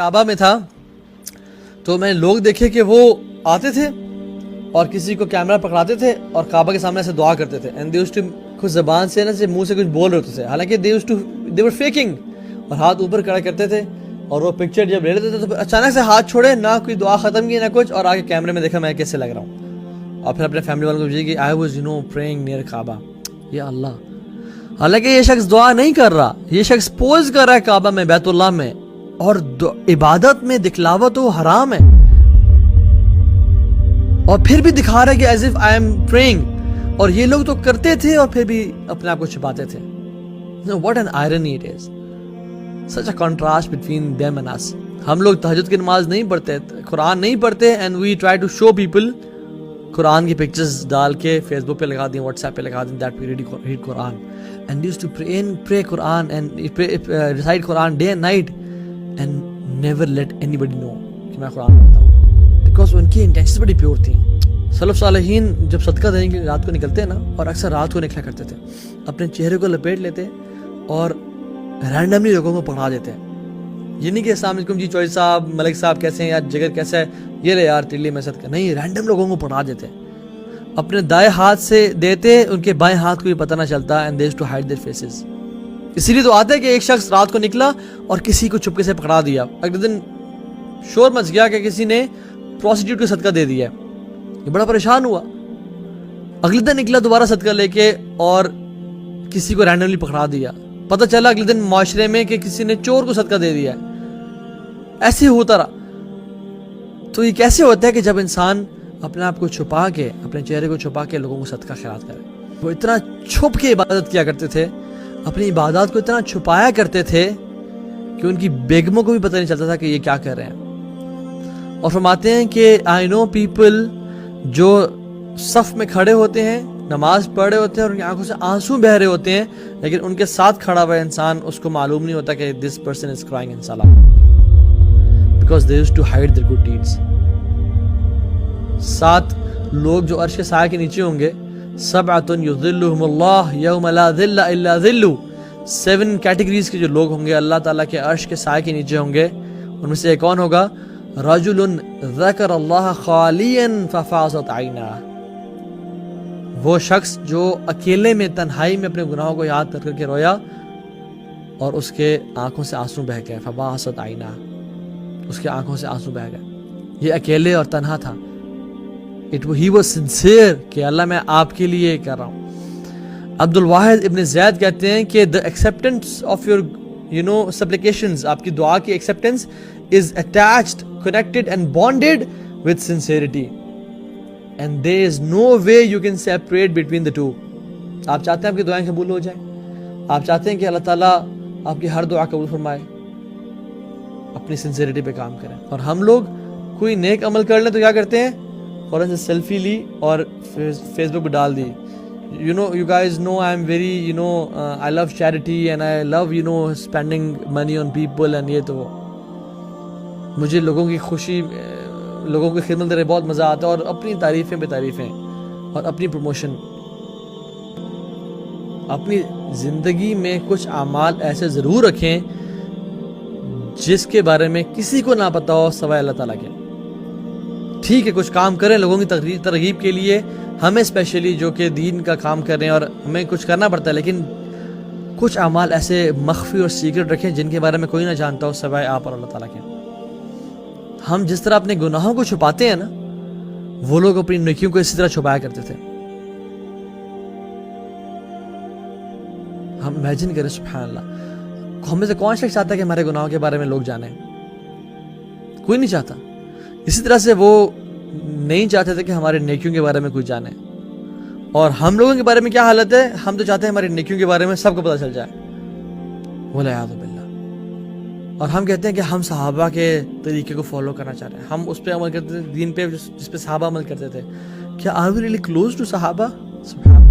काबा में था तो मैंने लोग देखे कि वो आते थे और किसी को कैमरा पकड़ाते थे और काबा के सामने ऐसे दुआ करते थे एंड दे यूज्ड टू कुछ ज़बान से ना से मुंह से कुछ बोल रहे होते थे, हालांकि दे वर फेकिंग, और हाथ ऊपर खड़ा करते थे और वो पिक्चर जब ले लेते थे तो अचानक से हाथ छोड़े, ना कोई दुआ ख़त्म की ना कुछ, और आगे कैमरे में देखा मैं कैसे लग रहा हूँ, और फिर अपने फैमिली वालों को भेजी कि आई वाज प्रेइंग नियर काबा। या अल्लाह, हालांकि ये शख्स दुआ नहीं कर रहा, ये शख्स पोज कर रहा है काबा में, बैतुल्लाह में, और इबादत में दिखलावा तो हराम है, और फिर भी दिखा रहा है कि as if I am praying, और ये लोग तो करते थे और फिर भी अपने आप को छुपाते थे। What an irony it is, such a contrast between them and us. हम लोग तहज्जुद की नमाज नहीं पढ़ते, कुरान नहीं पढ़ते, and we try to show people कुरान की पिक्चर्स डाल के फेसबुक पे लगा दी, व्हाट्सएप पे लगा दी, that we read Quran and used to pray Quran and recite Quran day and night and never let anybody know कि मैं कुरान पढ़ता हूँ, बिकॉज उनकी इंटेंशंस बड़ी प्योर थी। सलफ सालेहीन जब सदका देने के लिए रात को निकलते हैं ना, और अक्सर रात को निकला करते थे, अपने चेहरे को लपेट लेते और रैंडमली लोगों को पढ़ा देते हैं। ये नहीं कि अस्सलाम वालेकुम जी चौधरी साहब, मलिक साहब कैसे हैं यार, जिगर कैसा है, ये ले यार तिल्ली में सदका, नहीं, रैंडम लोगों को पढ़ा देते हैं, अपने दाएं हाथ से देते, उनके बाएं हाथ को भी पता ना चलता, and they used to hide their faces. इसीलिए तो आता है कि एक शख्स रात को निकला और किसी को चुपके से पकड़ा दिया, अगले दिन शोर मच गया कि किसी ने प्रोस्टिट्यूट को सदका दे दिया, ये बड़ा परेशान हुआ, अगले दिन निकला दोबारा सदका लेके और किसी को रैंडमली पकड़ा दिया, पता चला अगले दिन माशरे में कि किसी ने चोर को सदका दे दिया है, ऐसे होता रहा। तो ये कैसे होता है कि जब इंसान अपने आप को छुपा के, अपने चेहरे को छुपा के लोगों को सदका खैरात करे। वो इतना छुप के इबादत किया करते थे, अपनी इबादत को इतना छुपाया करते थे कि उनकी बेगमों को भी पता नहीं चलता था कि ये क्या कर रहे हैं। और फरमाते हैं कि आई नो पीपल जो सफ में खड़े होते हैं, नमाज पढ़ रहे होते हैं और उनकी आंखों से आंसू बह रहे होते हैं, लेकिन उनके साथ खड़ा हुआ इंसान, उसको मालूम नहीं होता कि this person is crying in salah, because they used to hide their good deeds. 7 लोग जो अर्श के साए के नीचे होंगे, सबअतुन युज़िल्लुहुमुल्लाह यौम ला ज़िल्ला इल्ला ज़िल्लु, 7 कैटेगरीज के जो लोग होंगे अल्लाह ताला के अर्श के साए के नीचे होंगे। उनमें से एक कौन होगा? रजुलुन ज़करल्लाह खालियन फफ़ाज़त ऐना, वो शख्स जो अकेले में तन्हाई में अपने गुनाहों को याद करके रोया और उसके आंखों से आंसू बह गए, फफ़ाज़त ऐना, उसके आंखों से आंसू बह गए। ये अकेले और तन्हा था, ही वाज सिंसियर कि अल्लाह मैं आपके लिए कर रहा हूँ। अब्दुल वाहिद इब्न ज़ैद कहते हैं कि द एक्सेप्टेंस ऑफ योर सप्लिकेशंस, आपकी दुआ की acceptance is attached, connected and bonded with sincerity, and there is no way you can separate between the two. आप चाहते हैं आपकी दुआएं कबूल हो जाएं, आप चाहते हैं कि अल्लाह ताला आपकी हर दुआ कबूल फरमाए, अपनी सिंसियरिटी पे काम करें। और हम लोग कोई नेक अमल कर लें तो क्या करते हैं, फौरन से सेल्फी ली और फेसबुक पे डाल दी। You guys know I'm very I love charity and I love spending money on people, and ये तो मुझे लोगों की खुशी, लोगों की खिदमत करने बहुत मज़ा आता है, और अपनी तारीफ़ें बेतारीफ़ें और अपनी प्रमोशन। अपनी ज़िंदगी में कुछ अमाल ऐसे ज़रूर रखें जिसके बारे में किसी को ना पता हो सिवाय अल्लाह ताला के। ठीक है, कुछ काम करें लोगों की तरगीब के लिए, हमें स्पेशली जो कि दीन का काम कर रहे हैं और हमें कुछ करना पड़ता है, लेकिन कुछ अमाल ऐसे मख्फी और सीक्रेट रखें जिनके बारे में कोई ना जानता हो सिवाय आप और अल्लाह ताला के। हम जिस तरह अपने गुनाहों को छुपाते हैं ना, वो लोग अपनी नेकियों को इसी तरह छुपाया करते थे। हम इमेजिन करें, सुभान अल्लाह, हमें से कौन शख्स चाहता है कि हमारे गुनाहों के बारे में लोग जाने? कोई नहीं चाहता। इसी तरह से वो नहीं चाहते थे कि हमारे नेकियों के बारे में कोई जाने, और हम लोगों के बारे में क्या हालत है, हम तो चाहते हैं हमारी नेकियों के बारे में सबको पता चल जाए, वलियाज़ु बिल्लाह। और हम कहते हैं कि हम सहाबा के तरीके को फॉलो करना चाह रहे हैं, हम उस पर अमल करते थे, दीन पे जिस पे सहाबा अमल करते थे। क्या are we really close to सहाबा? सुभान